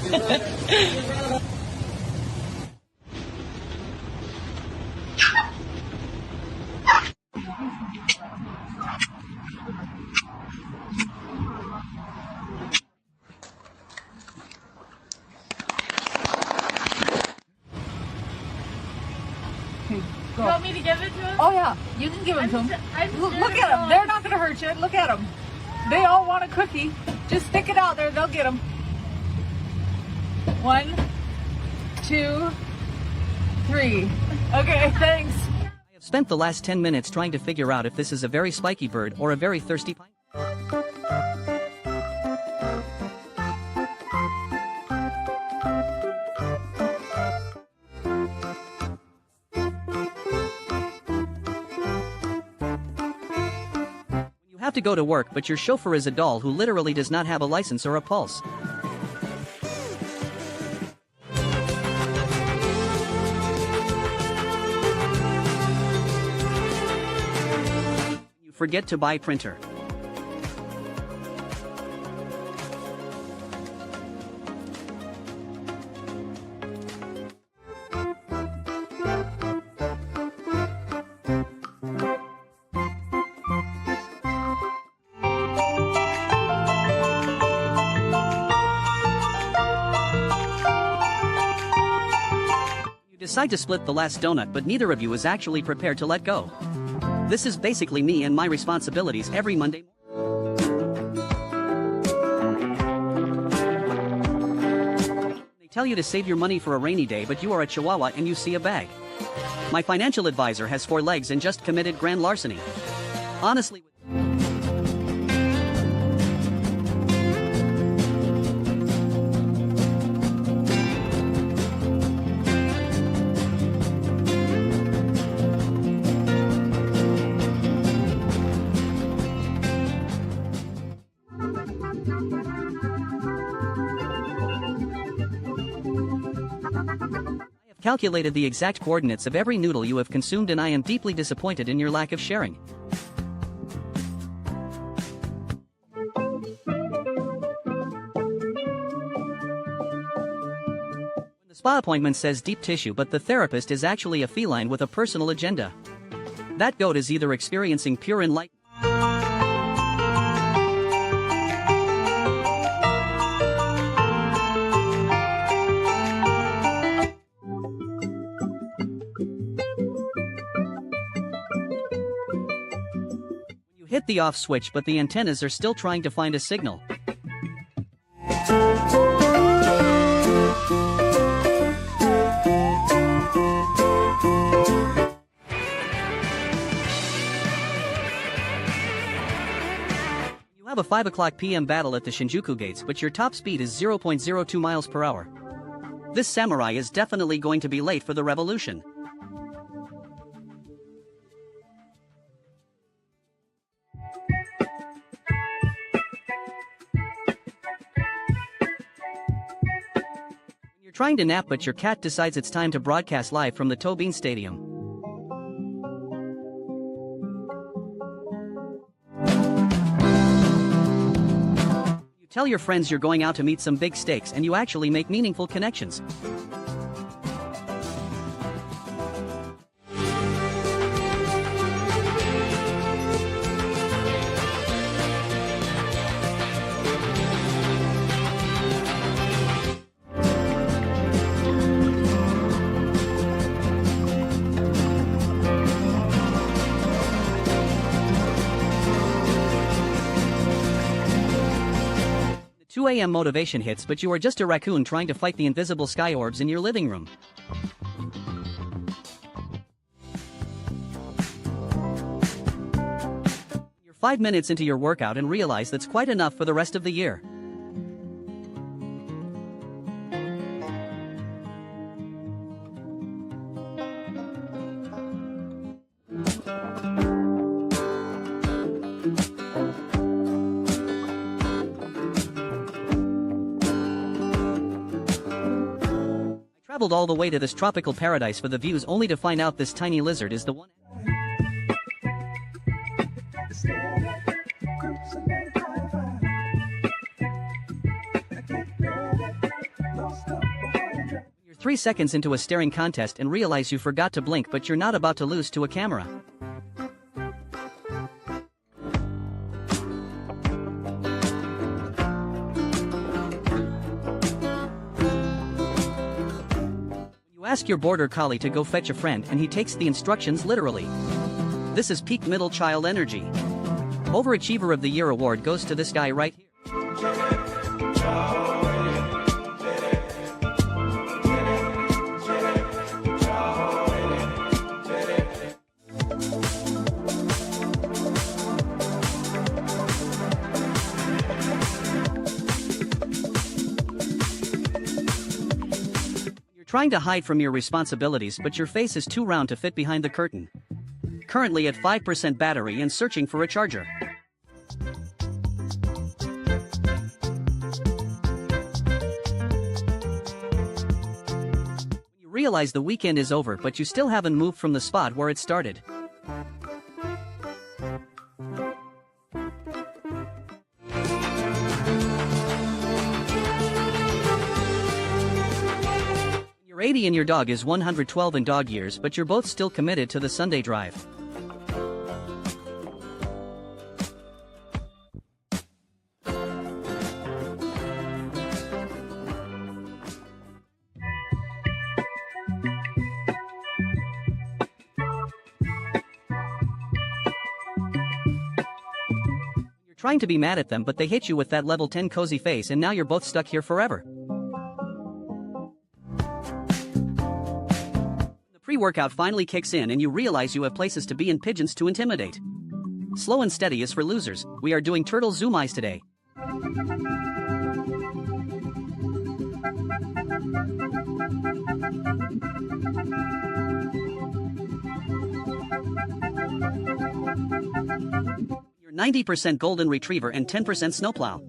You want me to give it to him? Oh yeah, you can give them to them. Look at them. They're not going to hurt you. Look at them. They all want a cookie. Just stick it out there. They'll get them. 1, 2, 3. Okay, thanks. I have spent the last 10 minutes trying to figure out if this is a very spiky bird or a very thirsty pine. You have to go to work, but your chauffeur is a doll who literally does not have a license or a pulse. You forget to buy printer. Decide to split the last donut, but neither of you is actually prepared to let go. This is basically me and my responsibilities every Monday. They tell you to save your money for a rainy day, but you are a chihuahua and you see a bag. My financial advisor has 4 legs and just committed grand larceny. Honestly, calculated the exact coordinates of every noodle you have consumed, and I am deeply disappointed in your lack of sharing. The spa appointment says deep tissue, but the therapist is actually a feline with a personal agenda. That goat is either experiencing pure enlightenment. Hit the off switch, but the antennas are still trying to find a signal. You have a 5 o'clock p.m. battle at the Shinjuku gates, but your top speed is 0.02 miles per hour. This samurai is definitely going to be late for the revolution. You're trying to nap, but your cat decides it's time to broadcast live from the Tobin Stadium. You tell your friends you're going out to meet some big stakes, and you actually make meaningful connections. The 2 a.m. motivation hits, but you are just a raccoon trying to fight the invisible sky orbs in your living room. You're 5 minutes into your workout and realize that's quite enough for the rest of the year. Traveled all the way to this tropical paradise for the views, only to find out this tiny lizard is the one. 3 seconds into a staring contest and realize you forgot to blink, but you're not about to lose to a camera. You ask your border collie to go fetch a friend and he takes the instructions literally. This is peak middle child energy. Overachiever of the Year award goes to this guy right here. You're trying to hide from your responsibilities, but your face is too round to fit behind the curtain. Currently at 5% battery and searching for a charger. You realize the weekend is over, but you still haven't moved from the spot where it started. You're 80 and your dog is 112 in dog years, but you're both still committed to the Sunday drive. Trying to be mad at them, but they hit you with that level 10 cozy face and now you're both stuck here forever. The pre-workout finally kicks in and you realize you have places to be and pigeons to intimidate. Slow and steady is for losers. We are doing turtle zoom eyes today. You're 90% golden retriever and 10% snowplow.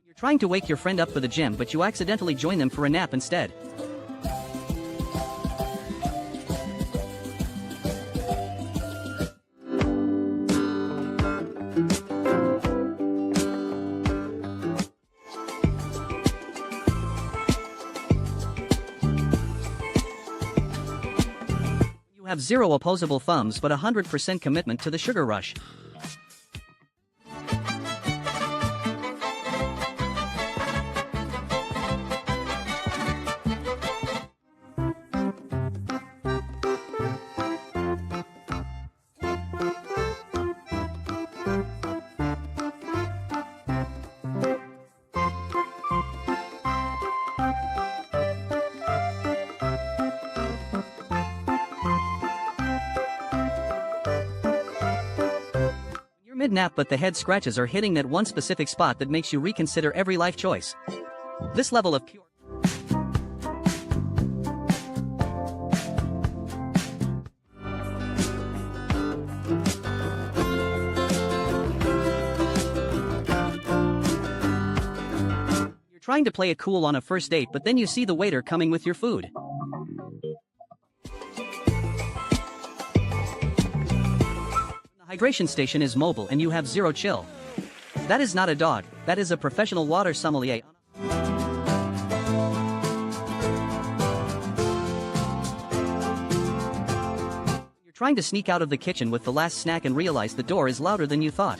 You're trying to wake your friend up for the gym, but you accidentally join them for a nap instead. Have 0 opposable thumbs but 100% commitment to the sugar rush. Mid-nap, but the head scratches are hitting that one specific spot that makes you reconsider every life choice. This level of pure... You're trying to play it cool on a first date, but then you see the waiter coming with your food. Hydration station is mobile and you have 0 chill. That is not a dog, that is a professional water sommelier. You're trying to sneak out of the kitchen with the last snack and realize the door is louder than you thought.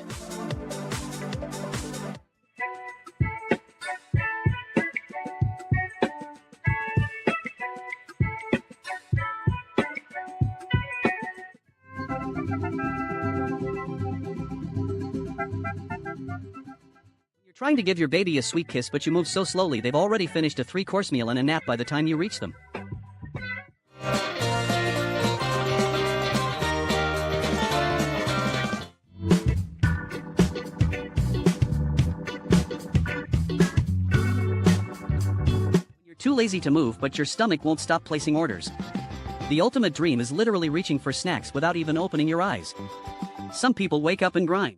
You're trying to give your baby a sweet kiss, but you move so slowly they've already finished a 3-course meal and a nap by the time you reach them. You're too lazy to move, but your stomach won't stop placing orders. The ultimate dream is literally reaching for snacks without even opening your eyes. Some people wake up and grind.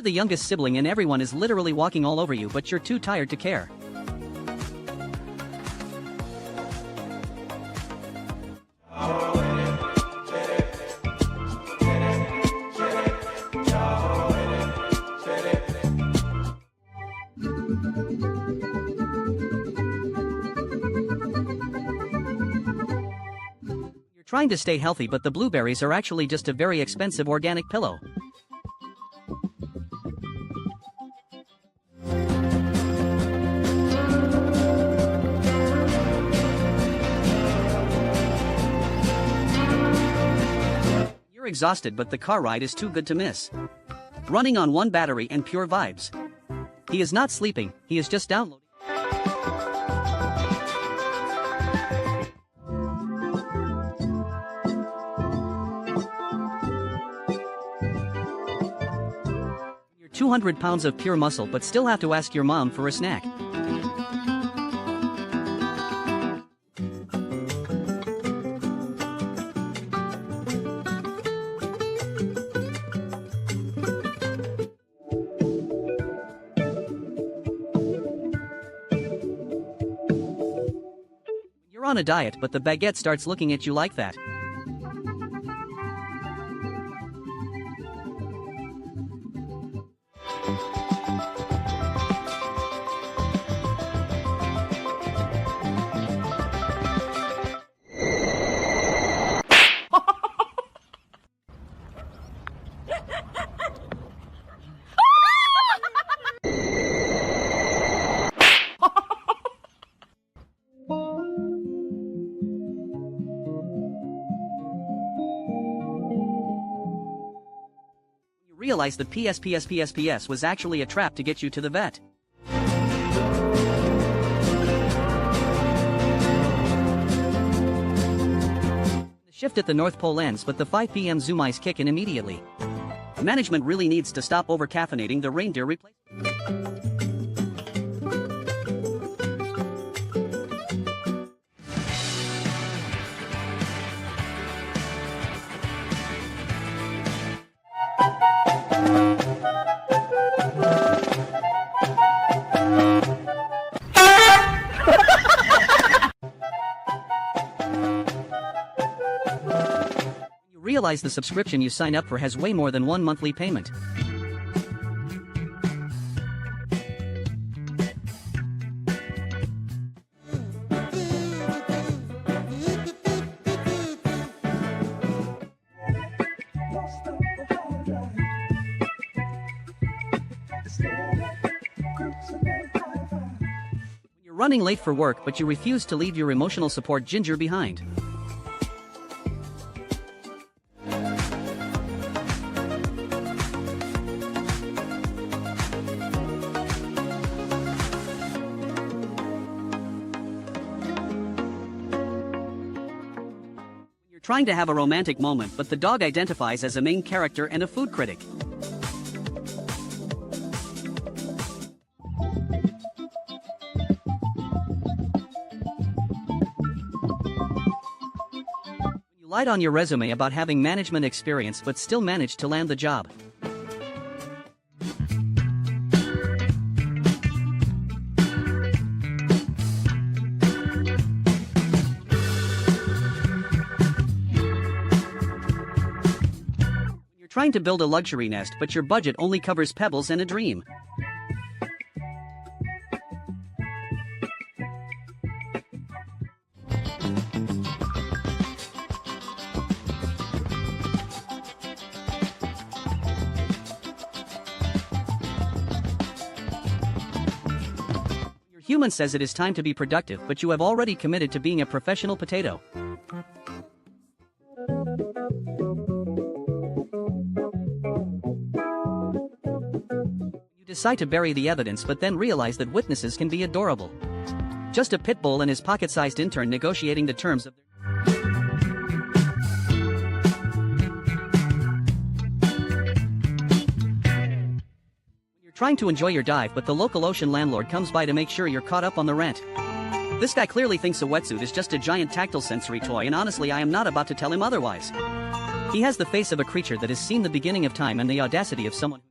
You're the youngest sibling and everyone is literally walking all over you, but you're too tired to care. Trying to stay healthy, but the blueberries are actually just a very expensive organic pillow. You're exhausted, but the car ride is too good to miss. Running on one battery and pure vibes. He is not sleeping, he is just downloading. You're 200 pounds of pure muscle but still have to ask your mom for a snack. You're on a diet, but the baguette starts looking at you like that. Realize that PSPSPSPS was actually a trap to get you to the vet. The shift at the North Pole ends, but the 5 p.m. Zoom eyes kick in immediately. Management really needs to stop over-caffeinating the reindeer replacement. Realize the subscription you sign up for has way more than one monthly payment. You're running late for work, but you refuse to leave your emotional support Ginger behind. Trying to have a romantic moment, but the dog identifies as a main character and a food critic. You lied on your resume about having management experience but still managed to land the job. Trying to build a luxury nest, but your budget only covers pebbles and a dream. Your human says it is time to be productive, but you have already committed to being a professional potato. Decide to bury the evidence, but then realize that witnesses can be adorable. Just a pit bull and his pocket-sized intern negotiating the terms of their... You're trying to enjoy your dive, but the local ocean landlord comes by to make sure you're caught up on the rent. This guy clearly thinks a wetsuit is just a giant tactile sensory toy, and honestly I am not about to tell him otherwise. He has the face of a creature that has seen the beginning of time and the audacity of someone.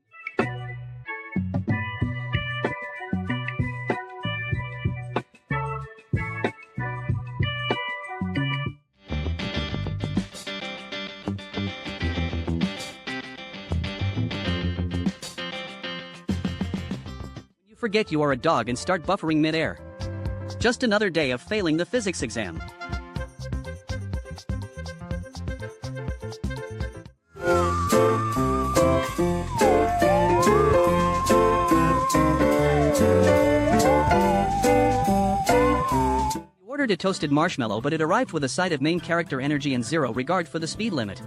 forget you are a dog and start buffering midair. Just another day of failing the physics exam. You ordered a toasted marshmallow, but it arrived with a side of main character energy and zero regard for the speed limit.